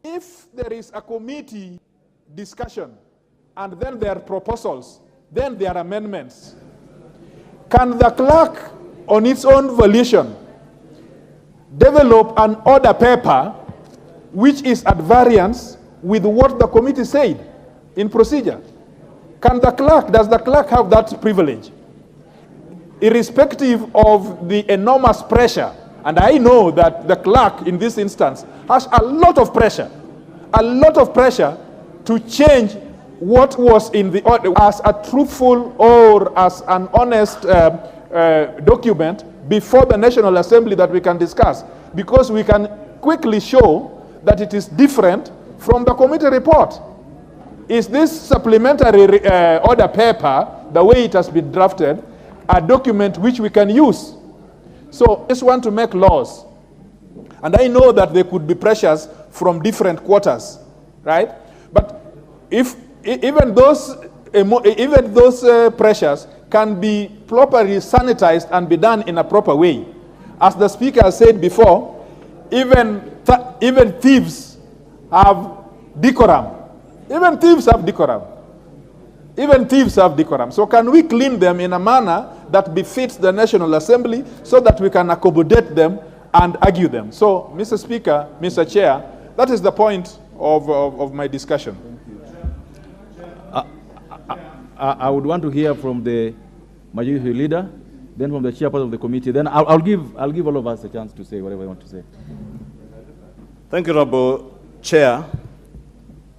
If there is a committee discussion and then there are proposals, then there are amendments, can the clerk on its own volition develop an order paper which is at variance with what the committee said in procedure? Does the clerk have that privilege? Irrespective of the enormous pressure, and I know that the clerk in this instance has a lot of pressure to change what was in the order as a truthful or as an honest document before the National Assembly that we can discuss, because we can quickly show that it is different from the committee report. Is this supplementary order paper, the way it has been drafted, a document which we can use? So I just want to make laws. And I know that there could be pressures from different quarters, right? But if even those pressures can be properly sanitized and be done in a proper way. As the speaker said before, even thieves have decorum. Even thieves have decorum. So can we clean them in a manner that befits the National Assembly so that we can accommodate them and argue them? So, Mr. Speaker, Mr. Chair, that is the point of my discussion. I would want to hear from the majority leader, then from the chairperson of the committee. Then I'll give all of us a chance to say whatever I want to say. Thank you, Honorable Chair.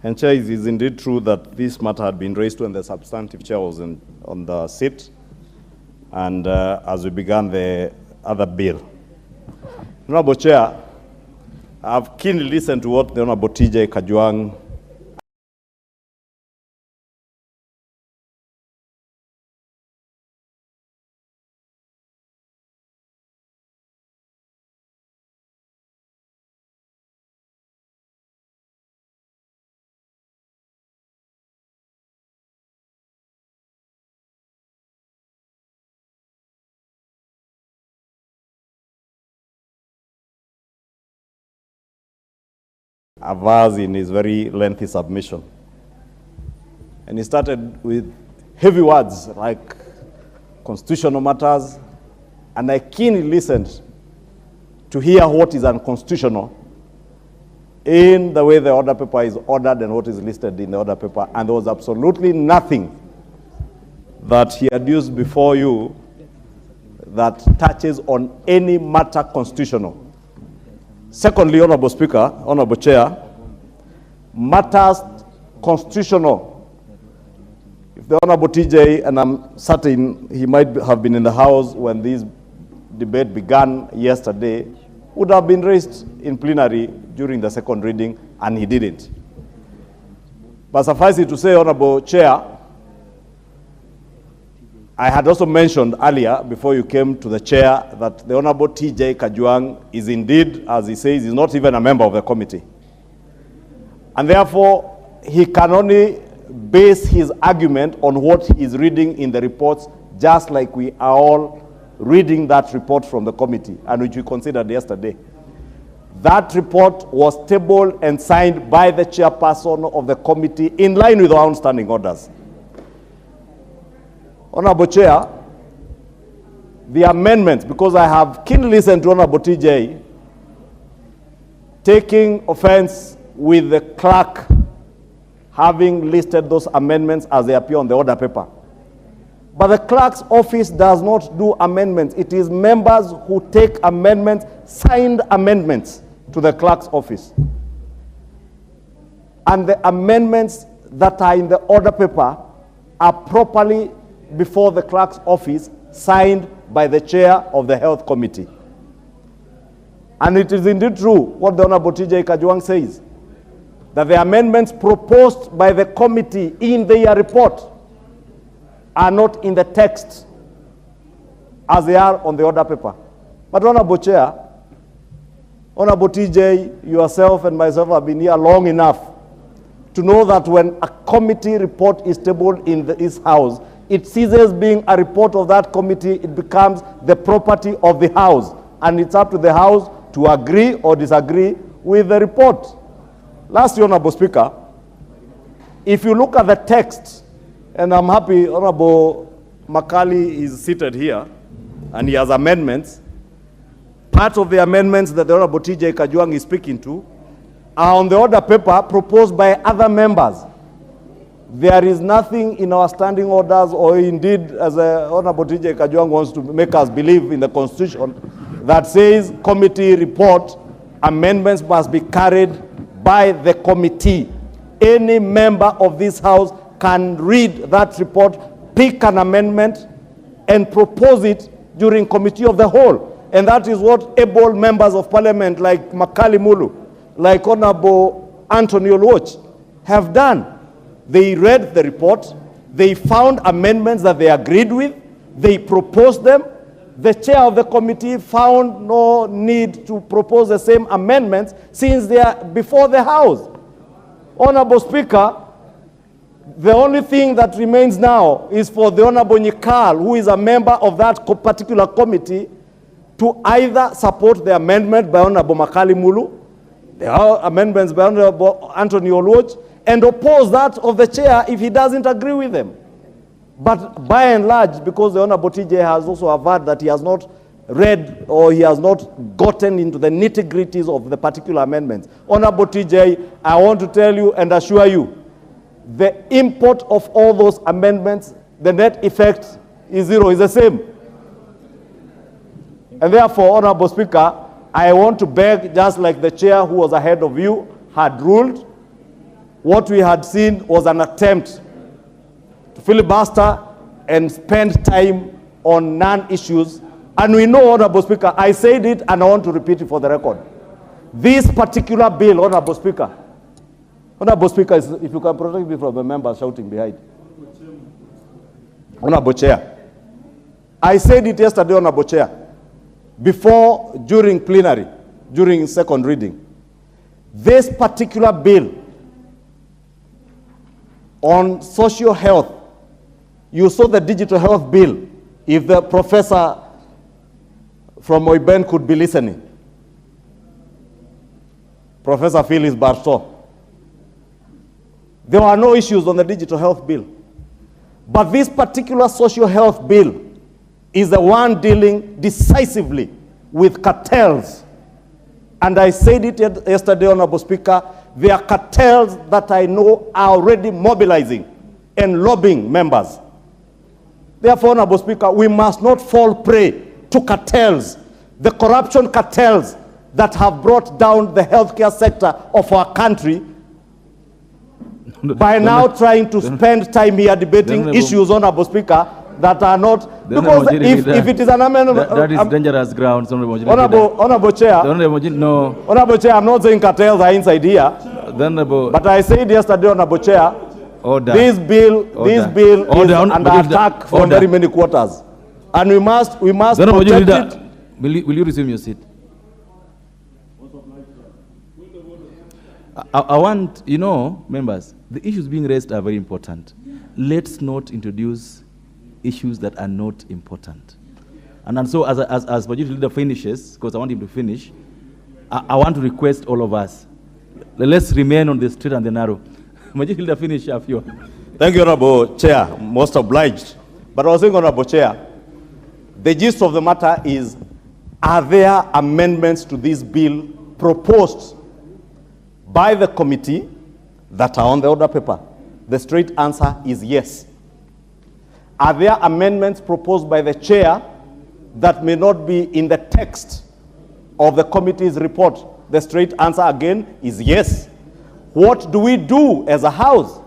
And Chair, it is indeed true that this matter had been raised when the substantive chair was on the seat, and as we began the other bill. Honorable Chair, I've keenly listened to what the Honorable TJ Kajwang averse in his very lengthy submission. And he started with heavy words like constitutional matters, and I keenly listened to hear what is unconstitutional in the way the order paper is ordered and what is listed in the order paper, and there was absolutely nothing that he adduced before you that touches on any matter constitutional. Secondly, Honorable Speaker, Honorable Chair, matters constitutional. If the Honorable TJ, and I'm certain he might have been in the House when this debate began yesterday, would have been raised in plenary during the second reading, and he didn't. But suffice it to say, Honorable Chair, I had also mentioned earlier, before you came to the chair, that the Honorable TJ Kajwang is indeed, as he says, is not even a member of the committee. And therefore, he can only base his argument on what he is reading in the reports, just like we are all reading that report from the committee, and which we considered yesterday. That report was tabled and signed by the chairperson of the committee in line with our own standing orders. Honorable Chair, the amendments, because I have keenly listened to Honorable TJ, taking offense with the clerk having listed those amendments as they appear on the order paper. But the clerk's office does not do amendments. It is members who take amendments, signed amendments, to the clerk's office. And the amendments that are in the order paper are properly before the clerk's office, signed by the chair of the health committee. And it is indeed true what the Honorable TJ Kajwang says, that the amendments proposed by the committee in their report are not in the text as they are on the order paper. But Honorable Chair, Honorable TJ, yourself and myself have been here long enough to know that when a committee report is tabled in this House, it ceases being a report of that committee, it becomes the property of the House. And it's up to the House to agree or disagree with the report. Last, Honorable Speaker, if you look at the text, and I'm happy Honorable Makali is seated here, and he has amendments. Part of the amendments that the Honorable TJ Kajwang is speaking to are on the order paper proposed by other members. There is nothing in our standing orders, or indeed, as Honorable TJ Kajwang wants to make us believe in the Constitution, that says committee report amendments must be carried by the committee. Any member of this House can read that report, pick an amendment, and propose it during committee of the whole. And that is what able members of parliament like Makali Mulu, like Honorable Anthony Oluoch have done. They read the report, they found amendments that they agreed with, they proposed them. The chair of the committee found no need to propose the same amendments since they are before the House. Honorable Speaker, the only thing that remains now is for the Honorable Nyikal, who is a member of that particular committee, to either support the amendment by Honorable Makali Mulu, the amendments by Honorable Anthony Oluoch, and oppose that of the chair if he doesn't agree with them. But by and large, because the Honorable TJ has also averred that he has not read or he has not gotten into the nitty-gritties of the particular amendments, Honorable TJ, I want to tell you and assure you, the import of all those amendments, the net effect is zero, is the same. And therefore, Honorable Speaker, I want to beg, just like the chair who was ahead of you had ruled, what we had seen was an attempt to filibuster and spend time on non-issues. And we know, Honorable Speaker, I said it and I want to repeat it for the record. This particular bill, Honorable Speaker, if you can protect me from the members shouting behind. Honorable Chair, I said it yesterday, Honorable Chair, during plenary, during second reading. This particular bill on social health, you saw the digital health bill, if the professor from Oiben could be listening. Professor Phyllis Barstow. There were no issues on the digital health bill. But this particular social health bill is the one dealing decisively with cartels. And I said it yesterday, Honorable Speaker, there are cartels that I know are already mobilizing and lobbying members. Therefore, Honorable Speaker, we must not fall prey to cartels, the corruption cartels that have brought down the healthcare sector of our country by now trying to spend time here debating issues, Honorable Speaker, that are not, because if it is an amendment, that is dangerous ground. Honorable Chair, no. Honorable Chair, I'm not saying cartels are inside here, but I said yesterday, Honorable Chair, this bill is under attack from very many quarters, and we must protect it. Will you resume your seat? I want, members, the issues being raised are very important. Let's not introduce issues that are not important. And so as Majority Leader finishes, because I want him to finish, I want to request all of us, let's remain on the straight and the narrow. Majority Leader, finish up your. Thank you, Honorable Chair. Most obliged. But I was saying, Honorable Chair, the gist of the matter is, are there amendments to this bill proposed by the committee that are on the order paper? The straight answer is yes. Are there amendments proposed by the chair that may not be in the text of the committee's report? The straight answer again is yes. What do we do as a House?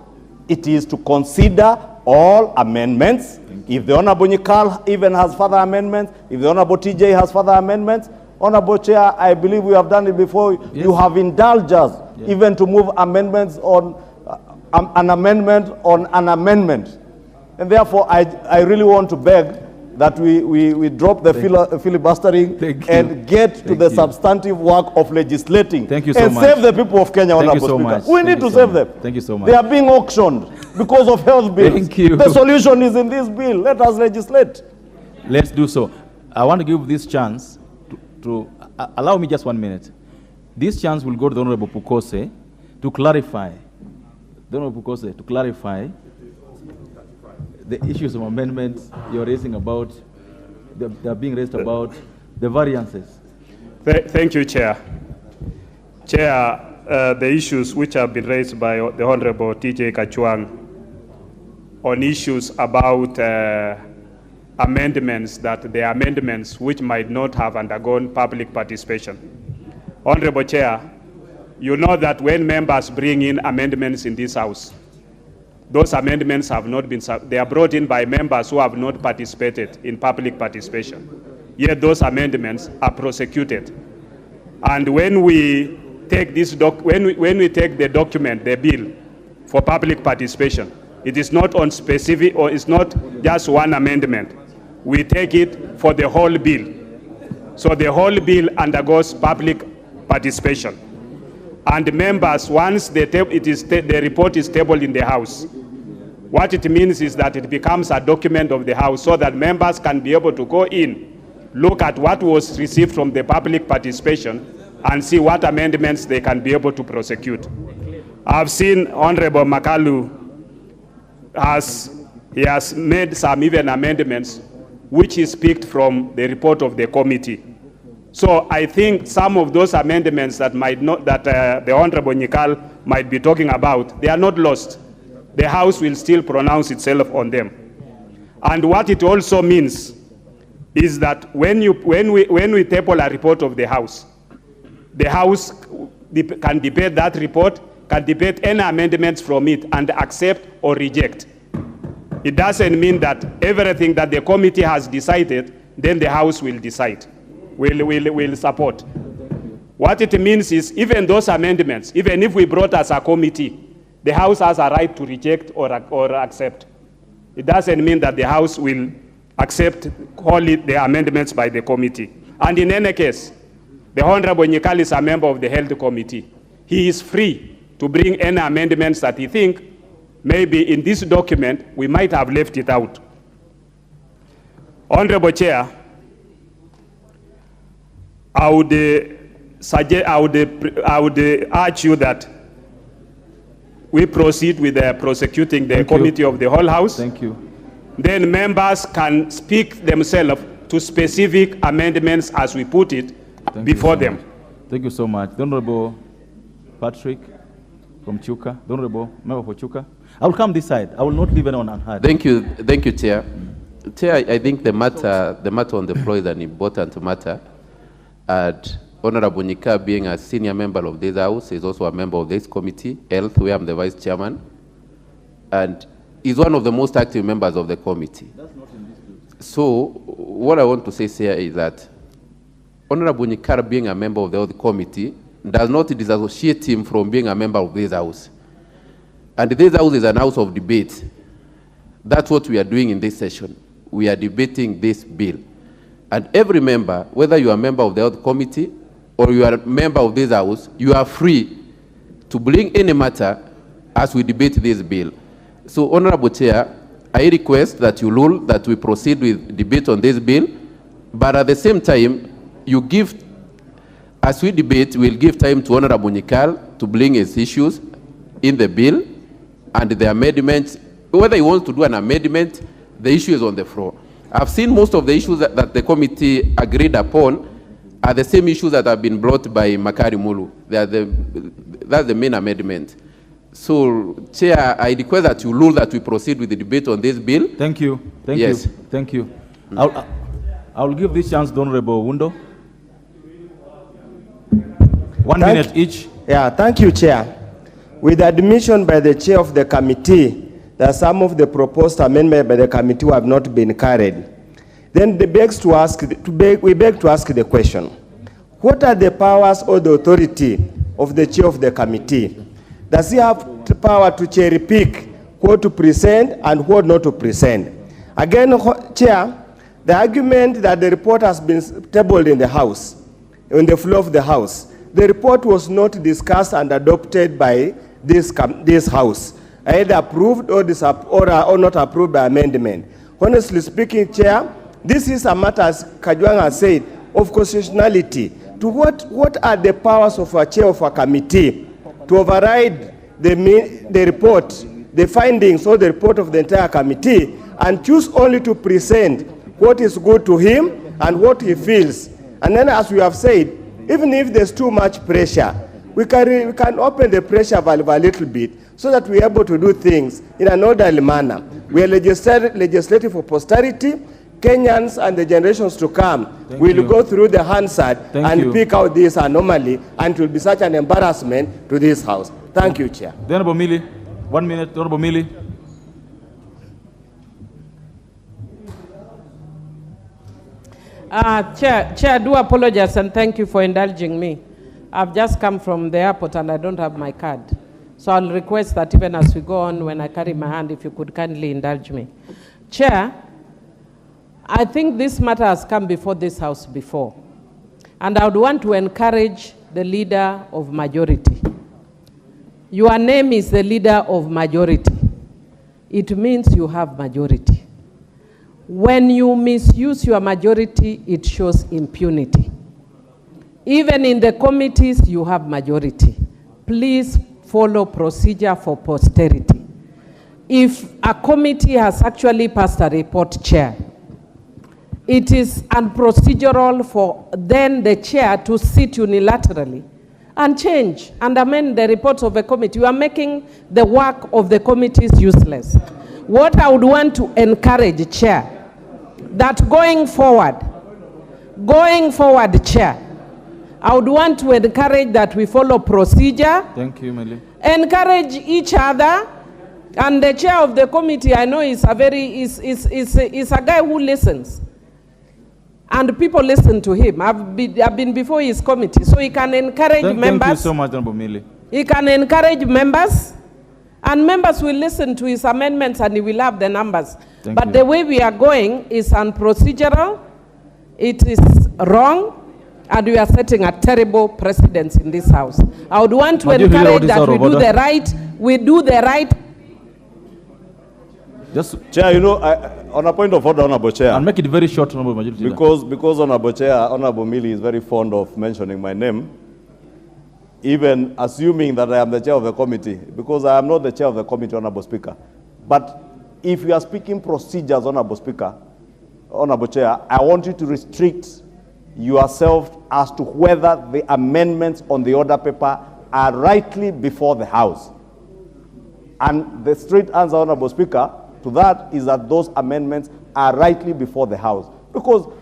It is to consider all amendments. If the Honorable Nyikal even has further amendments, if the Honorable TJ has further amendments, Honorable Chair, I believe we have done it before. Yes. You have indulged us even to move amendments on an amendment on an amendment. And therefore, I really want to beg that we drop the filibustering and get to the substantive work of legislating. Thank you so much. And save the people of Kenya, Honorable Speaker. We need to save them. Thank you so much. They are being auctioned because of health bills. Thank you. The solution is in this bill. Let us legislate. Let's do so. I want to give this chance to allow me just 1 minute. This chance will go to the Honorable Pukose to clarify. The Honorable Pukose to clarify the issues of amendments you're raising about, they're being raised about the variances. Thank you, Chair. Chair, the issues which have been raised by the Honorable TJ Kachwang on issues about amendments, that the amendments which might not have undergone public participation. Honorable Chair, you know that when members bring in amendments in this House, those amendments have not been, they are brought in by members who have not participated in public participation. Yet those amendments are prosecuted. And when we take this when we take the document, the bill, for public participation, it is not on specific, or it's not just one amendment. We take it for the whole bill. So the whole bill undergoes public participation. And members, once the report is tabled in the House, what it means is that it becomes a document of the House, so that members can be able to go in, look at what was received from the public participation, and see what amendments they can be able to prosecute. I've seen Honorable Makalu he has made some even amendments which is picked from the report of the committee. So I think some of those amendments that the Honorable Nyikal might be talking about, they are not lost. The House will still pronounce itself on them. And what it also means is that when we table a report of the House can debate that report, can debate any amendments from it, and accept or reject. It doesn't mean that everything that the committee has decided, then the House will decide, will support. What it means is, even those amendments, even if we brought as a committee, the House has a right to reject or accept. It doesn't mean that the House will accept wholly the amendments by the committee. And in any case, the Honorable Nyikal is a member of the Health Committee. He is free to bring any amendments that he thinks maybe in this document we might have left it out. Honorable Chair, I would urge you that we proceed with prosecuting the committee of the whole House. Thank you. Then members can speak themselves to specific amendments as we put it before them. Thank you so much. The Honorable Patrick from Chuka. The Honorable Member for Chuka. I will come this side. I will not leave anyone unheard. Thank you, Chair. Chair, I think the matter on the floor is an important matter. And Honorable Nyikal, being a senior member of this House, is also a member of this committee, Health, where I'm the Vice Chairman, and is one of the most active members of the committee. That's not in this group. So what I want to say here is that Honorable Nyikal, being a member of the Health Committee, does not disassociate him from being a member of this House. And this House is an house of debate. That's what we are doing in this session. We are debating this bill. And every member, whether you are a member of the Health Committee or you are a member of this House, you are free to bring any matter as we debate this bill. So, Honorable Chair, I request that you rule that we proceed with debate on this bill, but at the same time, you give, as we debate, we'll give time to Honorable Nyikal to bring his issues in the bill and the amendments. Whether he wants to do an amendment, the issue is on the floor. I've seen most of the issues that the committee agreed upon are the same issues that have been brought by Makari Mulu. That's the main amendment. So, Chair, I request that you rule that we proceed with the debate on this bill. Thank you. Thank Yes. you. Thank you. I'll give this chance to Honorable Wundo. 1 minute each. Yeah, thank you, Chair. With admission by the Chair of the committee that some of the proposed amendments by the committee have not been carried, then we beg to ask the question: what are the powers or the authority of the Chair of the committee? Does he have the power to cherry pick what to present and what not to present? Again, Chair, the argument that the report has been tabled in the House, on the floor of the House, the report was not discussed and adopted by this House, either approved or not approved by amendment. Honestly speaking, Chair, this is a matter, as Kajwang has said, of constitutionality. To what are the powers of a chair of a committee to override the report, the findings or the report of the entire committee, and choose only to present what is good to him and what he feels. And then, as we have said, even if there's too much pressure, we can open the pressure valve a little bit so that we're able to do things in an orderly manner. We are legislative for posterity. Kenyans and the generations to come will go through the Hansard and pick out this anomaly, and it will be such an embarrassment to this House. Thank you, Chair. The Honorable Millie, 1 minute. The Honorable Millie. Chair, I do apologize and thank you for indulging me. I've just come from the airport and I don't have my card. So I'll request that even as we go on, when I carry my hand, if you could kindly indulge me. Chair, I think this matter has come before this House before. And I would want to encourage the leader of majority. Your name is the leader of majority. It means you have majority. When you misuse your majority, it shows impunity. Even in the committees, you have majority. Please follow procedure for posterity. If a committee has actually passed a report, Chair, it is unprocedural for then the chair to sit unilaterally and change and amend the reports of a committee. You are making the work of the committees useless. What I would want to encourage, Chair, that going forward, Chair, I would want to encourage that we follow procedure. Thank you, Millie. Encourage each other. And the chair of the committee, I know, is a guy who listens. And people listen to him. I've been before his committee, so he can encourage members. Thank you so much, Honorable Millie. He can encourage members, and members will listen to his amendments and he will have the numbers. But the way we are going is unprocedural, it is wrong, and we are setting a terrible precedence in this House. I would want to encourage that we do the right. Chair, you know, on a point of order, Honorable Chair. I'll make it very short, Honorable Majority. Because Honorable Chair, Honorable Millie is very fond of mentioning my name, even assuming that I am the chair of the committee, because I am not the chair of the committee, Honorable Speaker. But if you are speaking procedures, Honorable Speaker, Honorable Chair, I want you to restrict yourself as to whether the amendments on the order paper are rightly before the House. And the straight answer, Honorable Speaker, to that is that those amendments are rightly before the House. Because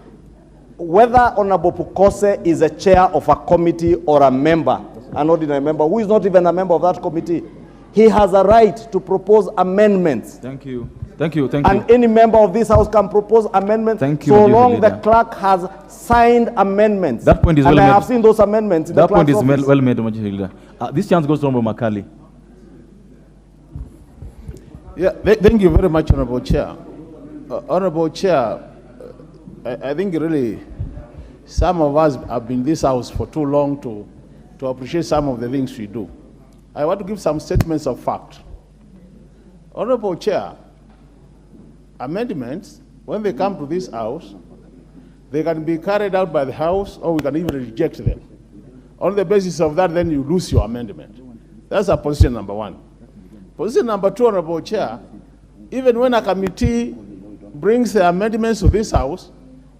whether Honorable Pukose is a chair of a committee or a member, an ordinary member, who is not even a member of that committee, he has a right to propose amendments. Thank you. Thank you. And any member of this House can propose amendments so long the clerk has signed amendments. That point is well made. And I have seen those amendments in the clerk's office. That point is well made, Majority Leader. This chance goes to Honorable Makali. Yeah, thank you very much, Honorable Chair. Honorable Chair, I think really some of us have been in this House for too long to appreciate some of the things we do. I want to give some statements of fact. Honorable Chair, amendments, when they come to this House, they can be carried out by the House, or we can even reject them. On the basis of that, then you lose your amendment. That's a position number one. Position number two, Honorable Chair, even when a committee brings the amendments to this House,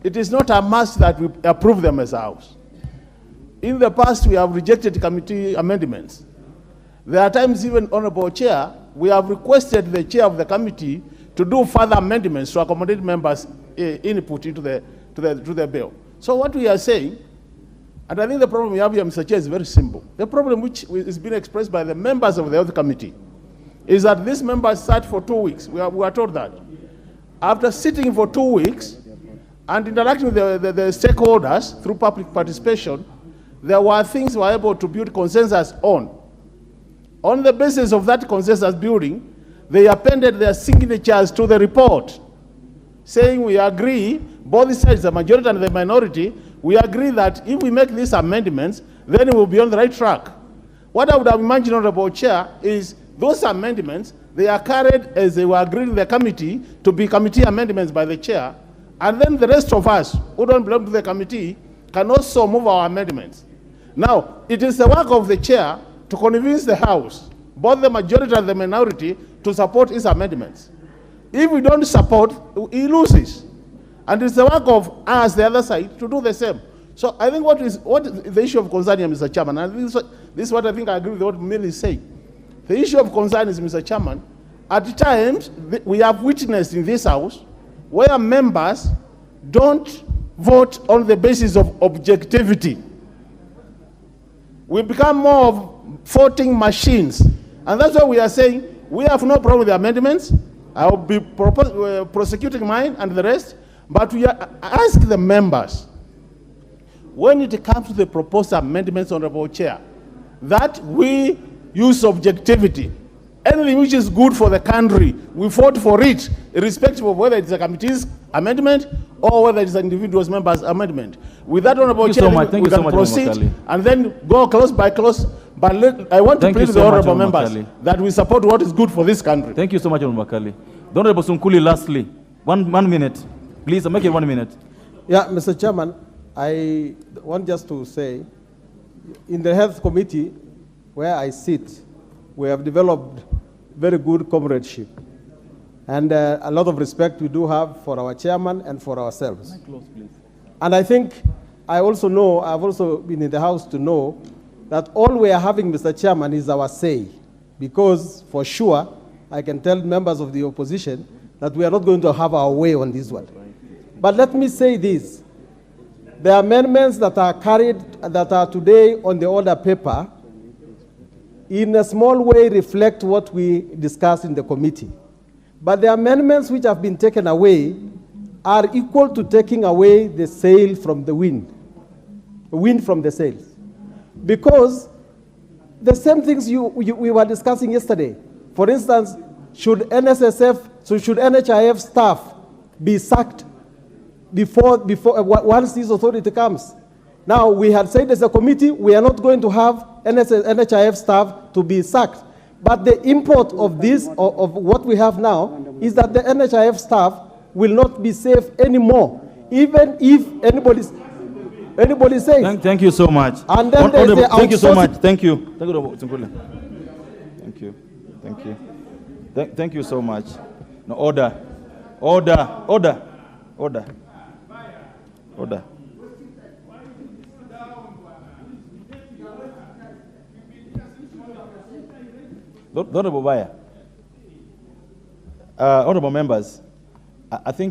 it is not a must that we approve them as a House. In the past, we have rejected committee amendments. There are times, even, Honorable Chair, we have requested the chair of the committee to do further amendments to accommodate members' input into the bill. So what we are saying, and I think the problem we have here, Mr. Chair, is very simple. The problem which is being expressed by the members of the other committee is that these members sat for 2 weeks. We are told that. After sitting for 2 weeks and interacting with the stakeholders through public participation, there were things we were able to build consensus on. On the basis of that consensus building, they appended their signatures to the report, saying we agree, both sides, the majority and the minority, we agree that if we make these amendments, then we will be on the right track. What I would have imagined, Honorable Chair, is those amendments, they are carried as they were agreed in the committee to be committee amendments by the chair, and then the rest of us who don't belong to the committee can also move our amendments. Now, it is the work of the chair to convince the House, both the majority and the minority, to support his amendments. If we don't support, he loses. And it's the work of us, the other side, to do the same. So I think what is the issue of concern here, Mr. Chairman, and this is what I think I agree with what Millie is saying. The issue of concern is, Mr. Chairman, at times we have witnessed in this House where members don't vote on the basis of objectivity. We become more of voting machines. And that's why we are saying we have no problem with the amendments. I will be prosecuting mine and the rest. But we ask the members, when it comes to the proposed amendments, Honorable Chair, that we use objectivity. Anything which is good for the country, we vote for it, irrespective of whether it's a committee's amendment or whether it's an individual member's amendment. With that, Honorable Chair, we can proceed and then go close by close. But I want to plead with the honorable members that we support what is good for this country. Thank you so much, Honorable Makali. The Honorable Sunkuli, lastly, one minute. Please, make it 1 minute. Yeah, Mr. Chairman, I want just to say, in the Health Committee, where I sit, we have developed very good comradeship. And a lot of respect we do have for our chairman and for ourselves. And I think I also know, I've also been in the House to know that all we are having, Mr. Chairman, is our say. Because for sure, I can tell members of the opposition that we are not going to have our way on this one. But let me say this. The amendments that are carried, that are today on the order paper, in a small way reflect what we discussed in the committee. But the amendments which have been taken away are equal to taking away the sail from the wind from the sails. Because the same things we were discussing yesterday. For instance, should NHIF staff be sacked once this authority comes? Now, we had said as a committee, we are not going to have NHIF staff to be sacked. But the import of this, of what we have now, is that the NHIF staff will not be safe anymore, even if anybody says. Thank you so much. And then thank you so much. Thank you. Thank you. Thank you. Thank you so much. No, order. Honorable Baya, honorable members, I think